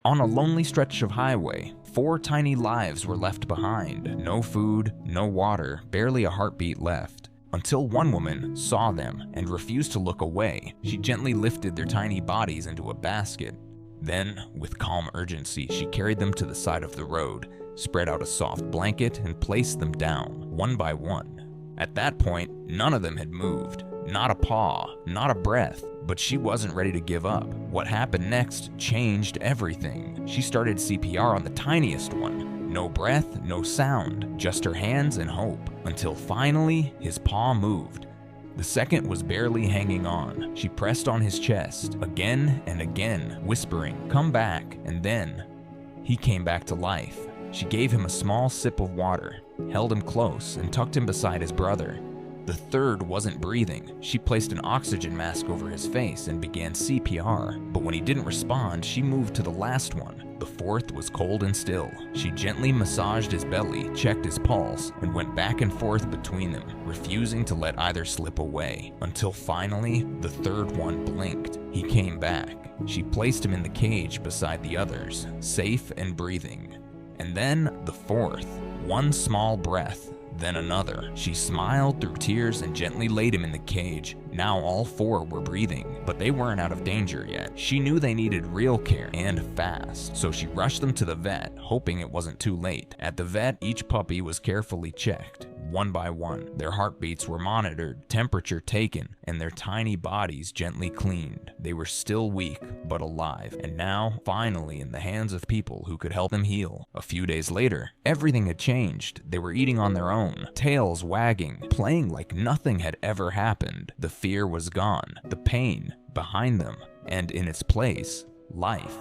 On a lonely stretch of highway, 4 tiny lives were left behind. No food, no water, barely a heartbeat left. Until one woman saw them and refused to look away. She gently lifted their tiny bodies into a basket. Then, with calm urgency, she carried them to the side of the road, spread out a soft blanket, and placed them down, one by one. At that point, none of them had moved. Not a paw, not a breath, but she wasn't ready to give up. What happened next changed everything. She started CPR on the tiniest one. No breath, no sound, just her hands and hope, until finally his paw moved. The second was barely hanging on. She pressed on his chest, again and again, whispering, "Come back," and then he came back to life. She gave him a small sip of water, held him close, and tucked him beside his brother. The third wasn't breathing. She placed an oxygen mask over his face and began CPR, but when he didn't respond, she moved to the last one. The fourth was cold and still. She gently massaged his belly, checked his pulse, and went back and forth between them, refusing to let either slip away, until finally, the third one blinked. He came back. She placed him in the cage beside the others, safe and breathing. And then the fourth, one small breath, then another. She smiled through tears and gently laid him in the cage. Now all 4 were breathing, but they weren't out of danger yet. She knew they needed real care, and fast, so she rushed them to the vet, hoping it wasn't too late. At the vet, each puppy was carefully checked, one by one. Their heartbeats were monitored, temperature taken, and their tiny bodies gently cleaned. They were still weak, but alive, and now, finally in the hands of people who could help them heal. A few days later, everything had changed. They were eating on their own, tails wagging, playing like nothing had ever happened. The fear was gone, the pain behind them, and in its place, life.